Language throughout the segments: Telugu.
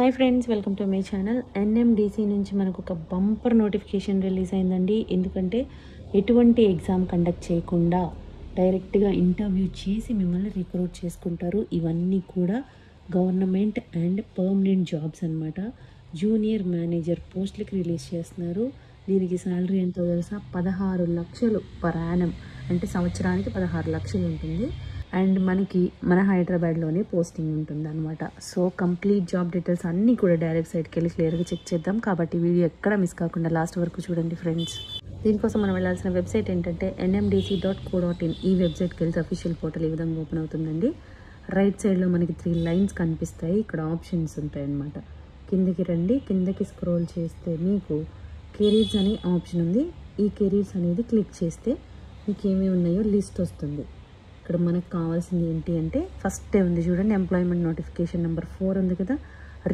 Hi friends, welcome to my channel. NMDC నుంచి మనకు ఒక బంపర్ నోటిఫికేషన్ రిలీజ్ అయిందండి. ఎందుకంటే ఎటువంటి ఎగ్జామ్ కండక్ట్ చేయకుండా డైరెక్ట్గా ఇంటర్వ్యూ చేసి మిమ్మల్ని రిక్రూట్ చేసుకుంటారు. ఇవన్నీ కూడా గవర్నమెంట్ అండ్ పర్మనెంట్ జాబ్స్ అనమాట. జూనియర్ మేనేజర్ పోస్టులకి రిలీజ్ చేస్తున్నారు. దీనికి శాలరీ ఎంతో తెలుసా? 16 లక్షలు పర్ యానం, అంటే సంవత్సరానికి 16 లక్షలు ఉంటుంది. అండ్ మన హైదరాబాద్లోనే పోస్టింగ్ ఉంటుంది అనమాట. సో కంప్లీట్ జాబ్ డీటెయిల్స్ అన్నీ కూడా డైరెక్ట్ సైట్కి వెళ్ళి క్లియర్గా చెక్ చేద్దాం. కాబట్టి వీడియో ఎక్కడ మిస్ కాకుండా లాస్ట్ వరకు చూడండి ఫ్రెండ్స్. దీనికోసం మనం వెళ్ళాల్సిన వెబ్సైట్ ఏంటంటే nmdc.co.in. ఈ వెబ్సైట్కి వెళ్తే అఫీషియల్ పోర్టల్ ఈ విధంగా ఓపెన్ అవుతుందండి. రైట్ సైడ్లో మనకి 3 లైన్స్ కనిపిస్తాయి. ఇక్కడ ఆప్షన్స్ ఉంటాయి అన్నమాట. కిందకి రండి. కిందకి స్క్రోల్ చేస్తే మీకు కెరీర్స్ అనే ఆప్షన్ ఉంది. ఈ కెరీర్స్ అనేది క్లిక్ చేస్తే మీకు ఏమేమి ఉన్నాయో లిస్ట్ వస్తుంది. ఇక్కడ మనకు కావాల్సింది ఏంటి అంటే ఫస్ట్ ఉంది చూడండి, ఎంప్లాయ్మెంట్ నోటిఫికేషన్ నెంబర్ 4 ఉంది కదా,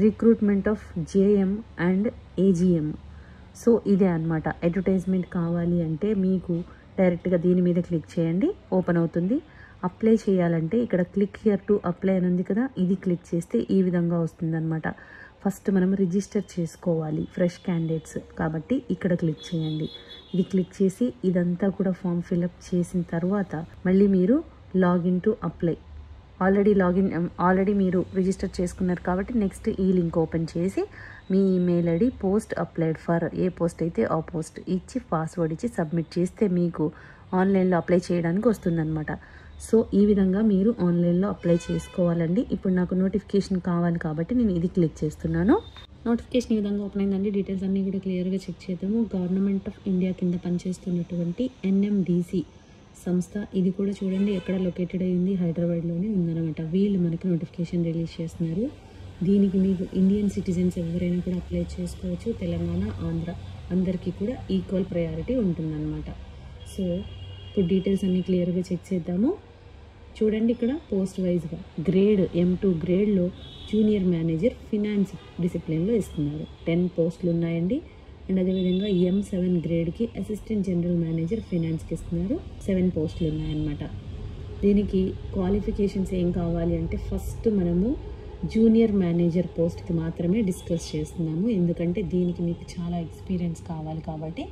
recruitment of JM and AGM. So ఇదే అనమాట. అడ్వర్టైజ్మెంట్ కావాలి అంటే మీకు డైరెక్ట్గా దీని మీద క్లిక్ చేయండి, ఓపెన్ అవుతుంది. అప్లై చేయాలంటే ఇక్కడ క్లిక్ హియర్ టు అప్లై అని ఉంది కదా, ఇది క్లిక్ చేస్తే ఈ విధంగా వస్తుంది అనమాట. ఫస్ట్ మనం రిజిస్టర్ చేసుకోవాలి, ఫ్రెష్ క్యాండిడేట్స్ కాబట్టి ఇక్కడ క్లిక్ చేయండి. ఇది క్లిక్ చేసి ఇదంతా కూడా ఫామ్ ఫిల్అప్ చేసిన తర్వాత మళ్ళీ మీరు లాగిన్ టు అప్లై. ఆల్రెడీ మీరు రిజిస్టర్ చేసుకున్నారు కాబట్టి నెక్స్ట్ ఈ లింక్ ఓపెన్ చేసి మీ email ID post applied for, ఏ పోస్ట్ అయితే ఆ పోస్ట్ ఇచ్చి పాస్వర్డ్ ఇచ్చి సబ్మిట్ చేస్తే మీకు ఆన్లైన్లో అప్లై చేయడానికి వస్తుందన్నమాట. సో ఈ విధంగా మీరు ఆన్లైన్లో అప్లై చేసుకోవాలండి. ఇప్పుడు నాకు నోటిఫికేషన్ కావాలి కాబట్టి నేను ఇది క్లిక్ చేస్తున్నాను. నోటిఫికేషన్ ఈ విధంగా ఓపెన్ అయిందండి. డీటెయిల్స్ అన్నీ కూడా క్లియర్గా చెక్ చేద్దాము. గవర్నమెంట్ ఆఫ్ ఇండియా కింద పనిచేస్తున్నటువంటి ఎన్ఎండిసి సంస్థ. ఇది కూడా చూడండి ఎక్కడ లొకేటెడ్ అయ్యింది, హైదరాబాద్లోనే ఉందన్నమాట. వీళ్ళు మనకి నోటిఫికేషన్ రిలీజ్ చేస్తున్నారు. దీనికి మీకు ఇండియన్ సిటిజన్స్ ఎవరైనా కూడా అప్లై చేసుకోవచ్చు. తెలంగాణ, ఆంధ్ర అందరికీ కూడా ఈక్వల్ ప్రయారిటీ ఉంటుందన్నమాట. సో ఇప్పుడు డీటెయిల్స్ అన్నీ క్లియర్గా చెక్ చేద్దాము. చూడండి ఇక్కడ పోస్ట్ వైజ్గా గ్రేడ్ M2 గ్రేడ్లో జూనియర్ మేనేజర్ ఫినాన్స్ డిసిప్లిన్లో ఇస్తున్నారు. 10 పోస్టులు ఉన్నాయండి. అండ్ అదేవిధంగా M7 గ్రేడ్కి అసిస్టెంట్ జనరల్ మేనేజర్ ఫినాన్స్కి ఇస్తున్నారు. 7 పోస్టులు ఉన్నాయన్నమాట. దీనికి క్వాలిఫికేషన్స్ ఏం కావాలి అంటే ఫస్ట్ మనము జూనియర్ మేనేజర్ పోస్ట్కి మాత్రమే డిస్కస్ చేస్తున్నాము. ఎందుకంటే దీనికి మీకు చాలా ఎక్స్పీరియన్స్ కావాలి కాబట్టి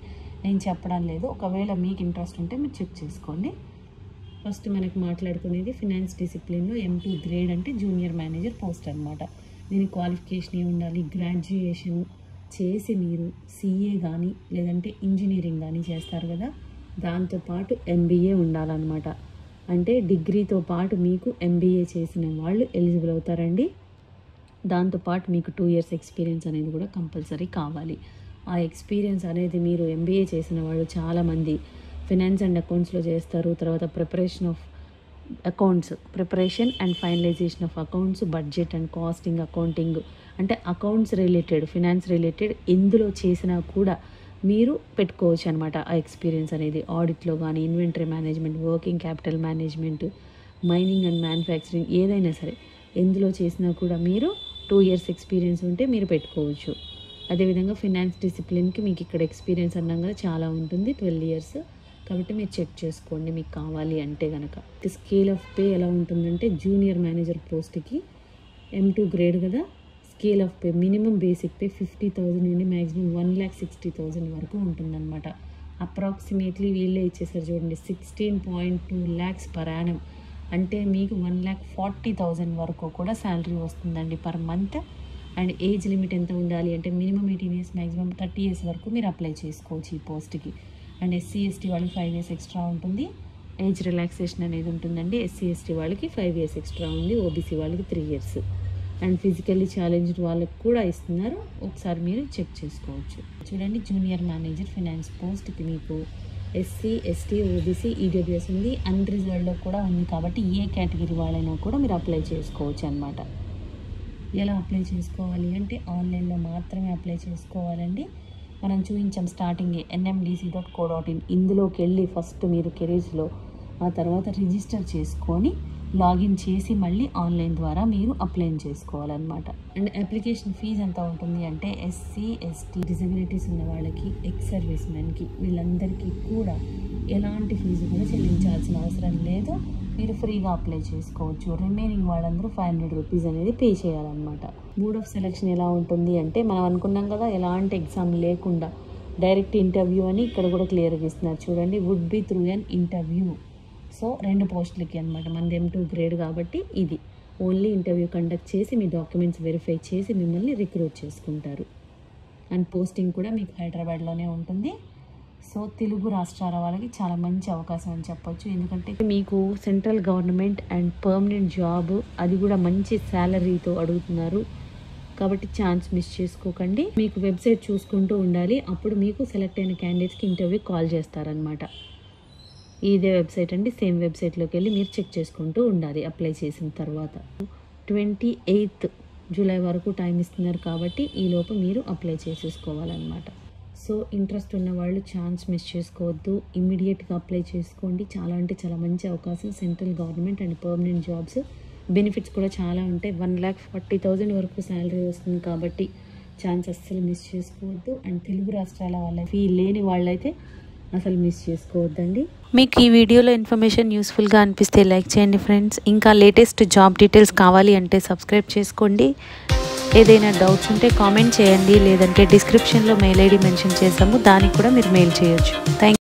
నేను చెప్పడం లేదు. ఒకవేళ మీకు ఇంట్రెస్ట్ ఉంటే మీరు చెక్ చేసుకోండి. ఫస్ట్ మనకు మాట్లాడుకునేది ఫినాన్స్ డిసిప్లిన్లో M2 గ్రేడ్ అంటే జూనియర్ మేనేజర్ పోస్ట్ అనమాట. దీనికి క్వాలిఫికేషన్ ఏమి ఉండాలి? గ్రాడ్యుయేషన్ చేసి మీరు CA కానీ లేదంటే ఇంజనీరింగ్ కానీ చేస్తారు కదా, దాంతోపాటు MBA ఉండాలన్నమాట. అంటే డిగ్రీతో పాటు మీకు MBA చేసిన వాళ్ళు ఎలిజిబుల్ అవుతారండి. దాంతోపాటు మీకు 2 years ఎక్స్పీరియన్స్ అనేది కూడా కంపల్సరీ కావాలి. ఆ ఎక్స్పీరియన్స్ అనేది మీరు MBA చేసిన వాళ్ళు చాలామంది ఫినాన్స్ అండ్ అకౌంట్స్లో చేస్తారు. తర్వాత preparation and finalisation of accounts, budget and costing, accounting, అంటే అకౌంట్స్ రిలేటెడ్, ఫినాన్స్ రిలేటెడ్ ఎందులో చేసినా కూడా మీరు పెట్టుకోవచ్చు అనమాట. ఆ ఎక్స్పీరియన్స్ అనేది ఆడిట్లో కానీ, inventory management, working capital management, mining and manufacturing, ఏదైనా సరే ఎందులో చేసినా కూడా మీరు 2 years ఎక్స్పీరియన్స్ ఉంటే మీరు పెట్టుకోవచ్చు. అదేవిధంగా ఫినాన్స్ డిసిప్లిన్కి మీకు ఇక్కడ ఎక్స్పీరియన్స్ అన్నాం కదా చాలా ఉంటుంది, 12 years. కాబట్టి మీరు చెక్ చేసుకోండి మీకు కావాలి అంటే కనుక. స్కేల్ ఆఫ్ పే ఎలా ఉంటుందంటే జూనియర్ మేనేజర్ పోస్ట్కి M2 గ్రేడ్ కదా, scale of pay minimum basic pay 50,000 నుండి మ్యాక్సిమం 1,60,000 వరకు ఉంటుందన్నమాట. అప్రాక్సిమేట్లీ వీళ్ళే ఇచ్చేసారు చూడండి, 16.2 lakhs పర్ యానం, అంటే మీకు 1,40,000 వరకు కూడా శాలరీ వస్తుందండి per month. And age limit ఎంత ఉండాలి అంటే మినిమం 18 years, మ్యాక్సిమం 30 years వరకు మీరు అప్లై చేసుకోవచ్చు ఈ పోస్ట్కి. అండ్ SC/ST వాళ్ళకి 5 years ఎక్స్ట్రా ఉంటుంది. ఏజ్ రిలాక్సేషన్ అనేది ఉంటుందండి. SC/ST వాళ్ళకి 5 years ఎక్స్ట్రా ఉంది. OBC వాళ్ళకి 3 years. అండ్ ఫిజికల్లీ ఛాలెంజ్డ్ వాళ్ళకి కూడా ఇస్తున్నారు. ఒకసారి మీరు చెక్ చేసుకోవచ్చు. చూడండి జూనియర్ మేనేజర్ ఫినాన్స్ పోస్ట్కి మీకు SC, ST, OBC, EWS ఉంది. అన్రిజర్వ్డ్లో కూడా ఉంది కాబట్టి ఏ కేటగిరీ వాళ్ళైనా కూడా మీరు అప్లై చేసుకోవచ్చు అనమాట. ఎలా అప్లై చేసుకోవాలి అంటే ఆన్లైన్లో మాత్రమే అప్లై చేసుకోవాలండి. మనం చూపించాం స్టార్టింగే nmdc.co.in. ఇందులోకి వెళ్ళి ఫస్ట్ మీరు కెరీర్స్లో, ఆ తర్వాత రిజిస్టర్ చేసుకొని లాగిన్ చేసి మళ్ళీ ఆన్లైన్ ద్వారా మీరు అప్లై చేసుకోవాలన్నమాట. అండ్ అప్లికేషన్ ఫీజు ఎంత ఉంటుంది అంటే SC, ST, డిజబిలిటీస్ ఉన్న వాళ్ళకి, ఎక్స్ సర్వీస్ మెన్కి, వీళ్ళందరికీ కూడా ఎలాంటి ఫీజు కూడా చెల్లించాల్సిన అవసరం లేదు. మీరు ఫ్రీగా అప్లై చేసుకోవచ్చు. రిమైనింగ్ వాళ్ళందరూ 500 రూపీస్ అనేది పే చేయాలన్నమాట. మోడ్ ఆఫ్ సెలెక్షన్ ఎలా ఉంటుంది అంటే, మనం అనుకున్నాం కదా ఎలాంటి ఎగ్జామ్ లేకుండా డైరెక్ట్ ఇంటర్వ్యూ అని ఇక్కడ కూడా క్లియర్గా ఇస్తున్నారు చూడండి. Would be through an interview. So 2 పోస్టులకి అనమాట. మనది M2 గ్రేడ్ కాబట్టి ఇది ఓన్లీ ఇంటర్వ్యూ కండక్ట్ చేసి మీ డాక్యుమెంట్స్ వెరిఫై చేసి మిమ్మల్ని రిక్రూట్ చేసుకుంటారు. అండ్ పోస్టింగ్ కూడా మీకు హైదరాబాద్లోనే ఉంటుంది. సో తెలుగు రాష్ట్రాల వాళ్ళకి చాలా మంచి అవకాశం అని చెప్పొచ్చు. ఎందుకంటే మీకు central government and permanent job, అది కూడా మంచి శాలరీతో అడుగుతున్నారు కాబట్టి ఛాన్స్ మిస్ చేసుకోకండి. మీకు వెబ్సైట్ చూసుకుంటూ ఉండాలి. అప్పుడు మీకు సెలెక్ట్ అయిన క్యాండిడేట్స్కి ఇంటర్వ్యూ కాల్ చేస్తారనమాట. ఇదే వెబ్సైట్ అండి. సేమ్ వెబ్సైట్లోకి వెళ్ళి మీరు చెక్ చేసుకుంటూ ఉండాలి అప్లై చేసిన తర్వాత. 28 జూలై వరకు టైం ఇస్తున్నారు కాబట్టి ఈలోపు మీరు అప్లై చేసేసుకోవాలన్నమాట. సో ఇంట్రెస్ట్ ఉన్న వాళ్ళు ఛాన్స్ మిస్ చేసుకోవద్దు. ఇమ్మీడియట్గా అప్లై చేసుకోండి. చాలా అంటే చాలా మంచి అవకాశం. Central government and permanent jobs, benefits కూడా చాలా ఉంటాయి. 1,40,000 వరకు శాలరీ వస్తుంది కాబట్టి ఛాన్స్ అస్సలు మిస్ చేసుకోవద్దు. అండ్ తెలుగు రాష్ట్రాల వాళ్ళ ఫీ లేని వాళ్ళైతే అసలు మిస్ చేసుకోవద్దండి. మీకు ఈ వీడియోలో ఇన్ఫర్మేషన్ యూస్ఫుల్గా అనిపిస్తే లైక్ చేయండి ఫ్రెండ్స్. ఇంకా లేటెస్ట్ జాబ్ డీటెయిల్స్ కావాలి అంటే సబ్స్క్రైబ్ చేసుకోండి. ఏదైనా డౌట్స్ ఉంటే కామెంట్ చేయండి, లేదంటే డిస్క్రిప్షన్లో మెయిల్ ఐడి మెన్షన్ చేసాము, దానికి కూడా మీరు మెయిల్ చేయొచ్చు. థ్యాంక్